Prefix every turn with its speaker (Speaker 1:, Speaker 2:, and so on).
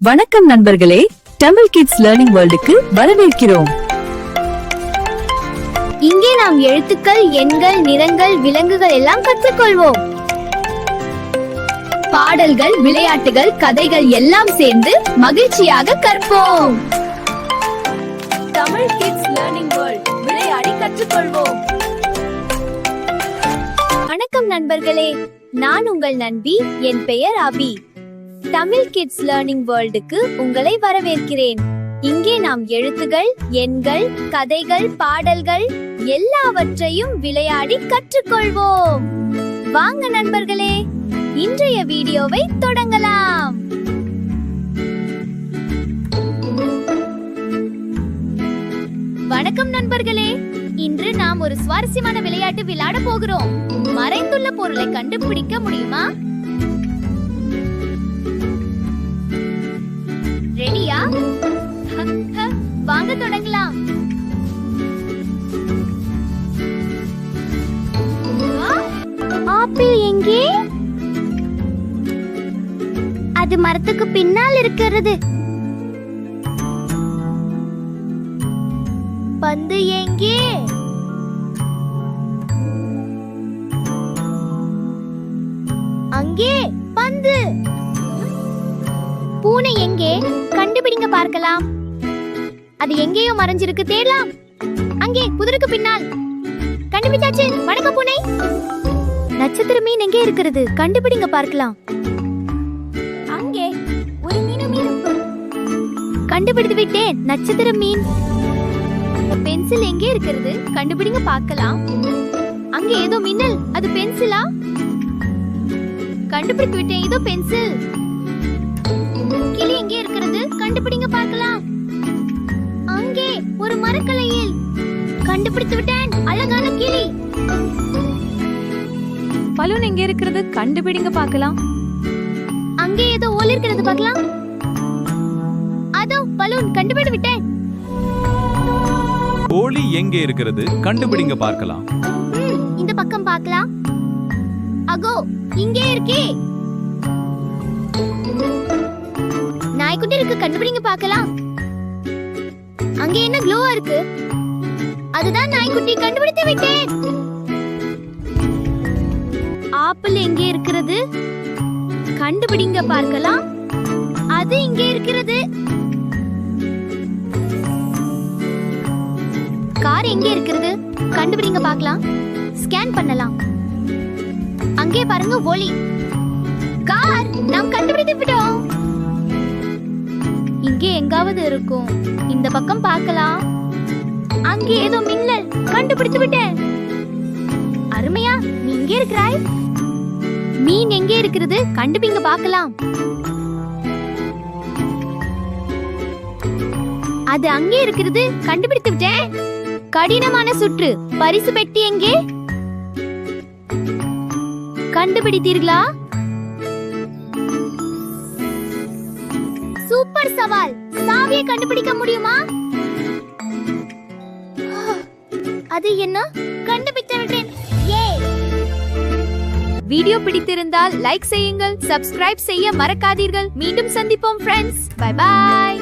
Speaker 1: வணக்கம் நண்பர்களே, Tamil kids learning வேர்ல்டுக்கு வரவேற்கிறோம்.
Speaker 2: இங்கே நாம் எழுத்துக்கள், எண்கள், நிறங்கள், விலங்குகள் எல்லாம் கற்றுக்கொள்வோம். பாடல்கள், விளையாட்டுகள், கதைகள் எல்லாம் சேர்ந்து மகிழ்ச்சியாக கற்போம். தமிழ் கிட்ஸ் லேர்னிங் வேர்ல்ட், விளையாடி கற்றுக்கொள்வோம். வணக்கம் நண்பர்களே, நான் உங்கள் நண்பி. என் பெயர் அபி. தமிழ் கிட்ஸ் லேர்னிங் வேர்ல்டுக்கு உங்களை வரவேற்கிறேன். இங்கே நாம் எழுத்துகள், எண்கள், கதைகள், பாடல்கள் எல்லாவற்றையும் விளையாடி கற்றுக்கொள்வோம். வாங்க நண்பர்களே, இன்றைய வீடியோவை தொடங்கலாம். வணக்கம் நண்பர்களே, இன்று நாம் ஒரு சுவாரஸ்யமான விளையாட்டு விளையாட போகிறோம். மறைந்துள்ள பொருளை கண்டுபிடிக்க முடியுமா? ரெடியா? வாங்க தொடங்கலாம். ஆப்பிள் எங்கே? அது மரத்துக்கு பின்னால் இருக்கிறது. பந்து எங்கே? அங்கே பந்து. பூனை எங்கே? கண்டுபிடிங்க பார்க்கலாம். அது எங்கேயோ மறைஞ்சிருக்கு, தேடலாம். அங்கே புதருக்கு பின்னால். கண்டுபிடிச்சாச்சு. வணக்கம் பூனை. நட்சத்திர மீன் எங்கே இருக்கிறது? கண்டுபிடிங்க பார்க்கலாம். அங்கே ஒரு மீனும் இருக்கு. கண்டுபிடித்து விட்டேன், நட்சத்திர மீன். பென்சில் எங்கே இருக்கிறது? கண்டுபிடிங்க பார்க்கலாம். அங்கே ஏதோ மின்னல், அது பென்சிலா? கண்டுபிடித்து விட்டேன், இதோ பென்சில். கிளி எங்கே இருக்கிறது? கண்டுபிடிங்க பார்க்கலாம். அங்கே ஒரு மரக்கலையில். கண்டுபிடித்து விட்டேன், அழகான கிளி.
Speaker 1: பலூன் எங்கே இருக்கிறது? கண்டுபிடிங்க பார்க்கலாம்.
Speaker 2: அங்கே ஏதோ ஓல் இருக்கிறது, பார்க்கலாம். அதோ பலூன், கண்டுபிடித்து விட்டேன்.
Speaker 3: கோழி எங்கே இருக்கிறது? கண்டுபிடிங்க பார்க்கலாம்.
Speaker 2: இந்த பக்கம் பார்க்கலாம். அகோ இங்கே இருக்கே. நாய்க்குட்டி இருக்கு, கண்டுபிடிங்க பார்க்கலாம். அங்கே என்ன க்ளோவா இருக்கு? அதுதான் நாய்க்குட்டி, கண்டுபிடித்து விட்டேன். ஆப்பிள் எங்கே இருக்கிறது? கண்டுபிடிங்க பார்க்கலாம். அது இங்கே இருக்கிறது. கார் எங்கே இருக்கிறது? கண்டுபிடிங்க பார்க்கலாம். ஸ்கேன் பண்ணலாம். அங்கே பாருங்க, ஒளி. கார் நாம் கண்டுபிடித்து விட்டோம். இங்கே எங்காவது இருக்கும். இந்த பக்கம் பார்க்கலாம். அங்கே ஏதோ மின்னல், கண்டுபிடித்து விட்டேன். அருமையா, நீ எங்கே இருக்கிறாய்? மீன் எங்கே இருக்கிறது? கண்டுபிடிங்க பார்க்கலாம். அது அங்கே இருக்கிறது, கண்டுபிடித்து விட்டேன். கடினமான சுற்று, பரிசு பெட்டி எங்கே? கண்டுபிடித்தீர்களா? சூப்பர் சவால். சாவியை கண்டுபிடிக்க முடியுமா? அது என்ன? கண்டுபிடித்து விட்டேன்.
Speaker 1: வீடியோ பிடித்திருந்தால் லைக் செய்யுங்கள், சப்ஸ்கிரைப் செய்ய மறக்காதீர்கள். மீண்டும் சந்திப்போம் ஃப்ரெண்ட்ஸ். By by.